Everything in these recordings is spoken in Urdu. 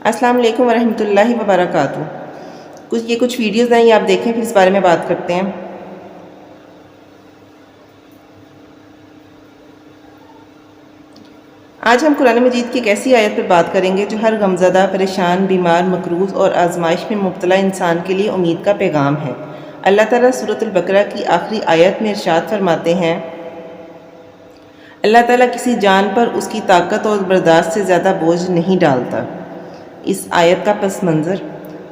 السلام علیکم ورحمۃ اللہ وبرکاتہ۔ کچھ ویڈیوز ہیں، یہ آپ دیکھیں، پھر اس بارے میں بات کرتے ہیں۔ آج ہم قرآن مجید کی ایک ایسی آیت پر بات کریں گے جو ہر غمزدہ، پریشان، بیمار، مقروض اور آزمائش میں مبتلا انسان کے لیے امید کا پیغام ہے۔ اللہ تعالیٰ سورۃ البقرہ کی آخری آیت میں ارشاد فرماتے ہیں، اللہ تعالیٰ کسی جان پر اس کی طاقت اور برداشت سے زیادہ بوجھ نہیں ڈالتا۔ اس آیت کا پس منظر: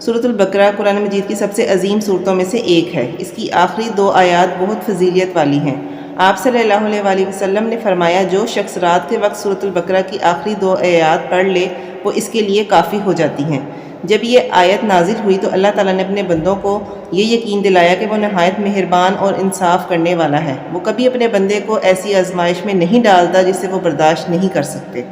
سورۃ البقرہ قرآن مجید کی سب سے عظیم سورتوں میں سے ایک ہے۔ اس کی آخری 2 آیات بہت فضیلت والی ہیں۔ آپ صلی اللہ علیہ وآلہ وسلم نے فرمایا، جو شخص رات کے وقت سورۃ البقرہ کی آخری 2 آیات پڑھ لے وہ اس کے لیے کافی ہو جاتی ہیں۔ جب یہ آیت نازل ہوئی تو اللہ تعالیٰ نے اپنے بندوں کو یہ یقین دلایا کہ وہ نہایت مہربان اور انصاف کرنے والا ہے۔ وہ کبھی اپنے بندے کو ایسی آزمائش میں نہیں ڈالتا جسے وہ برداشت نہیں کر سکتے۔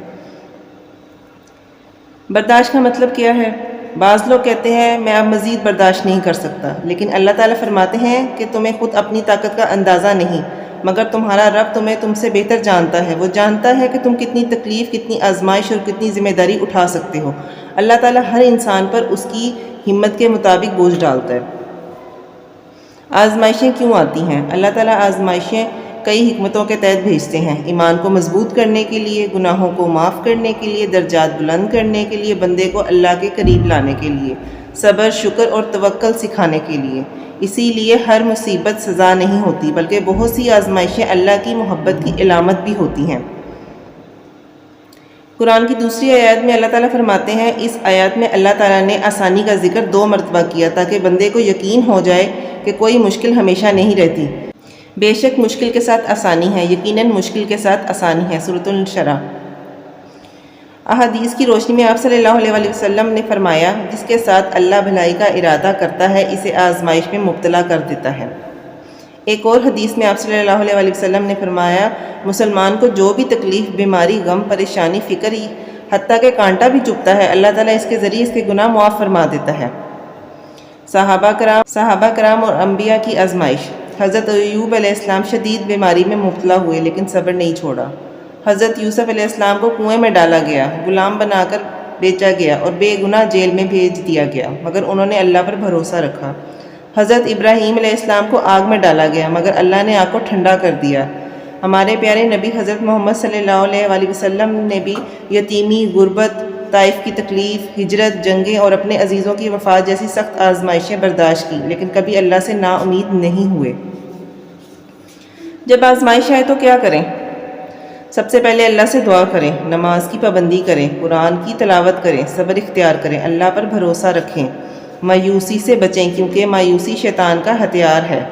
برداشت کا مطلب کیا ہے؟ بعض لوگ کہتے ہیں میں اب مزید برداشت نہیں کر سکتا، لیکن اللہ تعالیٰ فرماتے ہیں کہ تمہیں خود اپنی طاقت کا اندازہ نہیں، مگر تمہارا رب تم سے بہتر جانتا ہے۔ وہ جانتا ہے کہ تم کتنی تکلیف، کتنی آزمائش اور کتنی ذمہ داری اٹھا سکتے ہو۔ اللہ تعالیٰ ہر انسان پر اس کی ہمت کے مطابق بوجھ ڈالتا ہے۔ آزمائشیں کیوں آتی ہیں؟ اللہ تعالیٰ آزمائشیں کئی حکمتوں کے تحت بھیجتے ہیں: ایمان کو مضبوط کرنے کے لیے، گناہوں کو معاف کرنے کے لیے، درجات بلند کرنے کے لیے، بندے کو اللہ کے قریب لانے کے لیے، صبر، شکر اور توکل سکھانے کے لیے۔ اسی لیے ہر مصیبت سزا نہیں ہوتی، بلکہ بہت سی آزمائشیں اللہ کی محبت کی علامت بھی ہوتی ہیں۔ قرآن کی دوسری آیات میں اللہ تعالیٰ فرماتے ہیں، اس آیات میں اللہ تعالیٰ نے آسانی کا ذکر 2 مرتبہ کیا تاکہ بندے کو یقین ہو جائے کہ کوئی مشکل ہمیشہ نہیں رہتی۔ بے شک مشکل کے ساتھ آسانی ہے، یقیناً مشکل کے ساتھ آسانی ہے۔ سورۃ الشرح۔ احادیث کی روشنی میں آپ صلی اللہ علیہ وآلہ وسلم نے فرمایا، جس کے ساتھ اللہ بھلائی کا ارادہ کرتا ہے اسے آزمائش میں مبتلا کر دیتا ہے۔ ایک اور حدیث میں آپ صلی اللہ علیہ وآلہ وسلم نے فرمایا، مسلمان کو جو بھی تکلیف، بیماری، غم، پریشانی، فکر، حتیٰ کہ کانٹا بھی چبھتا ہے، اللہ تعالیٰ اس کے ذریعے اس کے گناہ معاف فرما دیتا ہے۔ صحابہ کرام اور انبیاء کی آزمائش۔ حضرت ایوب علیہ السلام شدید بیماری میں مبتلا ہوئے لیکن صبر نہیں چھوڑا۔ حضرت یوسف علیہ السلام کو کنویں میں ڈالا گیا، غلام بنا کر بیچا گیا اور بے گناہ جیل میں بھیج دیا گیا، مگر انہوں نے اللہ پر بھروسہ رکھا۔ حضرت ابراہیم علیہ السلام کو آگ میں ڈالا گیا، مگر اللہ نے آگ کو ٹھنڈا کر دیا۔ ہمارے پیارے نبی حضرت محمد صلی اللہ علیہ وآلہ وسلم نے بھی یتیمی، غربت، طائف کی تکلیف، ہجرت، جنگیں اور اپنے عزیزوں کی وفات جیسی سخت آزمائشیں برداشت کی، لیکن کبھی اللہ سے نا امید نہیں ہوئے۔ جب آزمائش آئے تو کیا کریں؟ سب سے پہلے اللہ سے دعا کریں، نماز کی پابندی کریں، قرآن کی تلاوت کریں، صبر اختیار کریں، اللہ پر بھروسہ رکھیں، مایوسی سے بچیں کیونکہ مایوسی شیطان کا ہتھیار ہے۔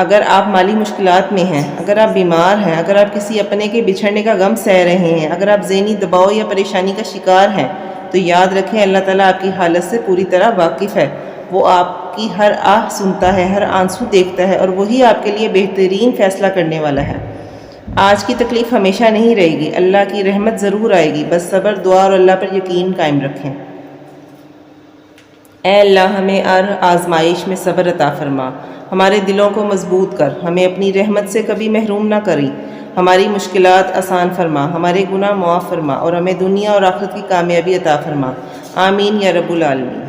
اگر آپ مالی مشکلات میں ہیں، اگر آپ بیمار ہیں، اگر آپ کسی اپنے کے بچھڑنے کا غم سہ رہے ہیں، اگر آپ ذہنی دباؤ یا پریشانی کا شکار ہیں، تو یاد رکھیں اللہ تعالیٰ آپ کی حالت سے پوری طرح واقف ہے۔ وہ آپ کی ہر آہ سنتا ہے، ہر آنسو دیکھتا ہے، اور وہی آپ کے لیے بہترین فیصلہ کرنے والا ہے۔ آج کی تکلیف ہمیشہ نہیں رہے گی، اللہ کی رحمت ضرور آئے گی، بس صبر، دعا اور اللہ پر یقین قائم رکھیں۔ اے اللہ، ہمیں ہر آزمائش میں صبر عطا فرما، ہمارے دلوں کو مضبوط کر، ہمیں اپنی رحمت سے کبھی محروم نہ کری، ہماری مشکلات آسان فرما، ہمارے گناہ معاف فرما اور ہمیں دنیا اور آخرت کی کامیابی عطا فرما۔ آمین یا رب العالمین۔